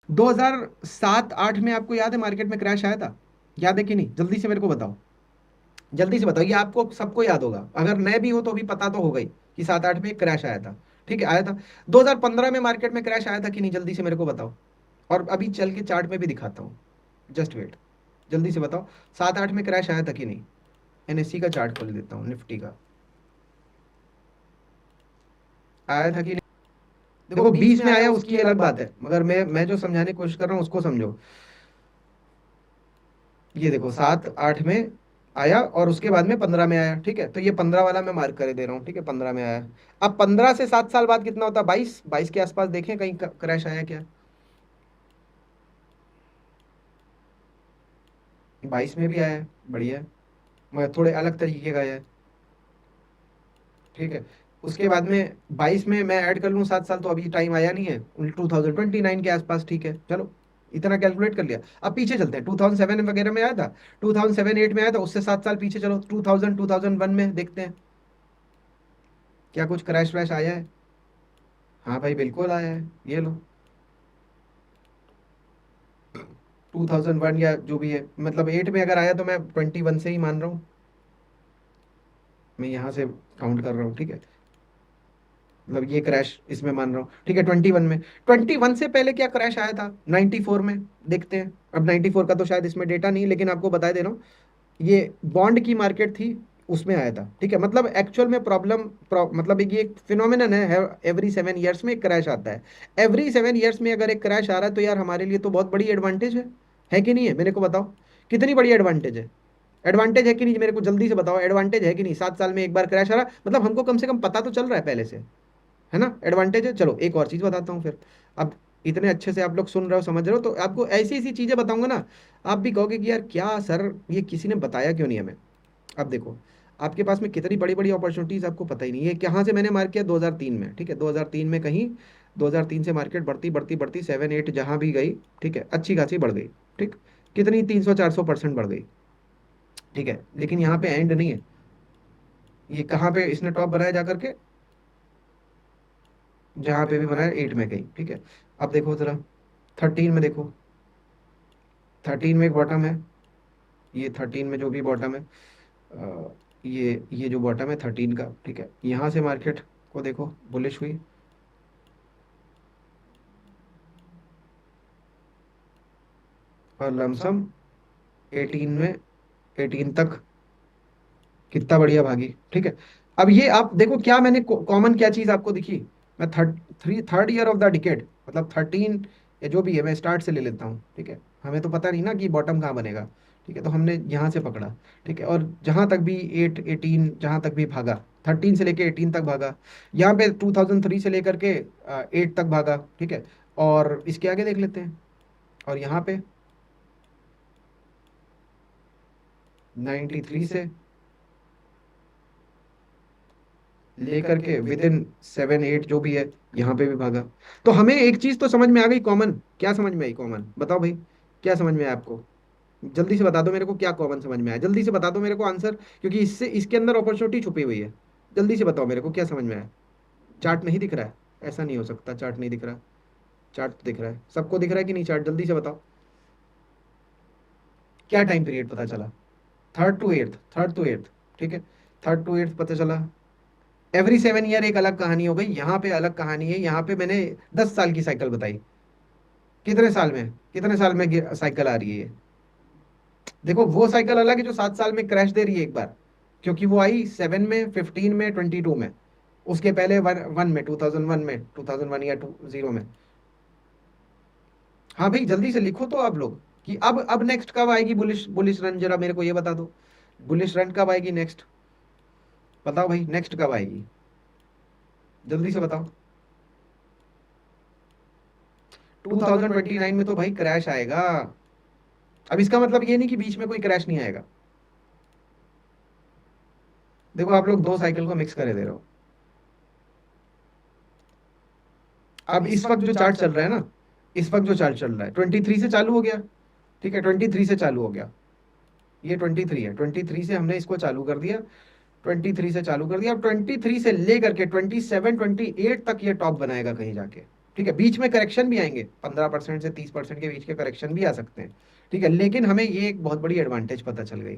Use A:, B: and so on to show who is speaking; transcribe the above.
A: 2007-8 में आपको याद है मार्केट में क्रैश आया था? याद है कि नहीं? जल्दी से मेरे को बताओ, जल्दी से बताओ। ये आपको सबको याद होगा, अगर नए भी हो तो भी पता तो होगा ही कि 7-8 में क्रैश आया था। ठीक है, आया था। 2015 में मार्केट में क्रैश आया था कि नहीं? जल्दी से मेरे को बताओ। और अभी चल के चार्ट में भी दिखाता हूँ, जस्ट वेट। जल्दी से बताओ, 7-8 में क्रैश आया था कि नहीं? एनएससी का चार्ट खोल देता हूँ, निफ्टी का। आया था कि नहीं? देखो 20 में आया उसकी अलग बात है, मगर मैं जो समझाने की कोशिश कर रहा हूँ उसको समझो। ये देखो 7-8 में आया और उसके बाद में 15 में आया। ठीक है, तो ये 15 वाला मैं मार्क कर दे रहा हूँ। ठीक है, 15 में आया। अब 15 से 7 साल बाद कितना होता है? 22, 22 के आसपास देखें कहीं क्रैश आया क्या? 22 में भी आया है, बढ़िया है, मगर थोड़े अलग तरीके का है। ठीक है, उसके बाद में 22 में मैं ऐड कर लूँ 7 साल, तो अभी टाइम आया नहीं है, 2029 के आसपास। ठीक है, चलो इतना कैलकुलेट कर लिया। अब पीछे चलते हैं, 2007 वगैरह में आया था, 2007-8 में आया था, उससे 7 साल पीछे चलो, 2001 में देखते हैं क्या कुछ क्रैश वैश आया है। हाँ भाई बिल्कुल आया है, ये लो। 2001 या जो भी है, मतलब 8 में अगर आया तो मैं 21 से ही मान रहा हूँ, मैं यहाँ से काउंट कर रहा हूँ। ठीक है, मतलब ये क्रैश इसमें मान रहा हूँ। ठीक है, 21 में, 21 से पहले क्या क्रैश आया था? 94 में, देखते हैं। अब 94 का तो शायद इसमें डेटा नहीं, लेकिन आपको बता दे रहा हूँ, ये बॉन्ड की मार्केट थी, उसमें आया था। ठीक है, मतलब एक्चुअल में मतलब ये एक फिनोमिनन है, एवरी 7 ईयर्स में एक क्रैश आता है। एवरी 7 ईयर्स में अगर एक क्रैश आ रहा है तो यार हमारे लिए तो बहुत बड़ी एडवांटेज है कि नहीं है? मेरे को बताओ, कितनी बड़ी एडवांटेज है? एडवांटेज है कि नहीं? मेरे को जल्दी से बताओ, एडवांटेज है कि नहीं? 7 साल में एक बार क्रैश आ रहा, मतलब हमको कम से कम पता तो चल रहा है पहले से, है ना? एडवांटेज है। चलो एक और चीज बताता हूँ फिर। अब इतने अच्छे से आप लोग सुन रहे हो, समझ रहे हो, तो आपको ऐसी ऐसी चीजें बताऊंगा ना, आप भी कहोगे कि यार क्या सर, ये किसी ने बताया क्यों नहीं हमें। अब देखो, आपके पास में कितनी बड़ी बड़ी अपॉर्चुनिटीज आपको पता ही नहीं है। कहाँ से मैंने मार्क किया? 2003 में। ठीक है, 2003 में कहीं, 2003 से मार्केट बढ़ती बढ़ती बढ़ती 7-8 जहां भी गई, ठीक है, अच्छी खासी बढ़ गई। ठीक, कितनी? 300-400% बढ़ गई। ठीक है, लेकिन यहाँ पे एंड नहीं है। ये कहाँ पे इसने टॉप बनाया जा करके? जहां पे भी बनाया 8 में गई। ठीक है, अब देखो जरा 13 में देखो, 13 में एक बॉटम है, ये 13 में जो भी बॉटम है, ये जो बॉटम है 13 का। ठीक है, यहाँ से मार्केट को देखो, बुलिश हुई, और लमसम 18 में, 18 तक कितना बढ़िया भागी। ठीक है, अब ये आप देखो, क्या मैंने कॉमन क्या चीज आपको दिखी? मैं third year of the decade, मतलब 13 या जो भी है, मैं स्टार्ट से ले लेता हूँ। ठीक है, हमें तो पता नहीं ना कि बॉटम कहाँ बनेगा। ठीक है, तो हमने यहाँ से पकड़ा। ठीक है, और जहाँ तक भी 18 जहाँ तक भी भागा, 13 से लेके 18 तक भागा, यहाँ पे 2003 से लेकर के 8 तक भागा। ठीक है, और इसके आगे देख लेते हैं, और यहाँ पे 93 से लेकर के विद इन 7-8 जो भी है, यहाँ पे भी भागा। तो हमें एक चीज तो समझ में आ गई कॉमन। क्या समझ में आई कॉमन? बताओ भाई, क्या समझ में आया आपको? जल्दी से बता दो मेरे को, क्या कॉमन समझ में आया? जल्दी से बता दो मेरे को आंसर, क्योंकि इससे इसके अंदर अपॉर्चुनिटी छुपी हुई है। जल्दी से बताओ मेरे को, क्या समझ में आया? चार्ट नहीं दिख रहा है? ऐसा नहीं हो सकता, चार्ट नहीं दिख रहा। चार्ट तो दिख रहा है, सबको दिख रहा है कि नहीं चार्ट? जल्दी से बताओ, क्या टाइम पीरियड पता चला? Third to eighth. ठीक है, थर्ड टू एट्थ पता चला। एवरी 7 ईयर एक अलग कहानी हो गई, यहाँ पे अलग कहानी है। यहाँ पे मैंने 10 साल की साइकिल बताई। कितने साल में साइकिल आ रही है ये? देखो वो साइकिल अलग है जो 7 साल में क्रैश दे रही है एक बार, क्योंकि वो आई 7 में, 15 में, 22 में। उसके पहले वन में, 2001 में, 2001 या 20 में। हाँ भाई जल्दी से लिखो तो आप लोग, कि अब नेक्स्ट कब आएगी बुलिश बुलिश रन, जरा मेरे को ये बता दो। बुलिश रन कब आएगी नेक्स्ट? बताओ भाई, नेक्स्ट कब आएगी? जल्दी से बताओ। 2029 में तो भाई क्रैश आएगा। अब इसका मतलब ये नहीं कि बीच में कोई क्रैश नहीं आएगा। देखो आप लोग दो साइकिल को मिक्स करे दे रहे हो। अब इस वक्त जो चार्ट चल रहा है ना, इस वक्त जो चार्ट चल रहा है 23 से चालू हो गया। ठीक है, 23 से चालू हो गया। ये 23 है, 23 से हमने इसको चालू कर दिया। 23 से चालू कर दिया, अब 23 से लेकर के 27-28 तक ये टॉप बनाएगा कहीं जाके। ठीक है, बीच में करेक्शन भी आएंगे, 15% से 30% के बीच के करेक्शन भी आ सकते हैं। ठीक है, लेकिन हमें ये एक बहुत बड़ी एडवांटेज पता चल गई।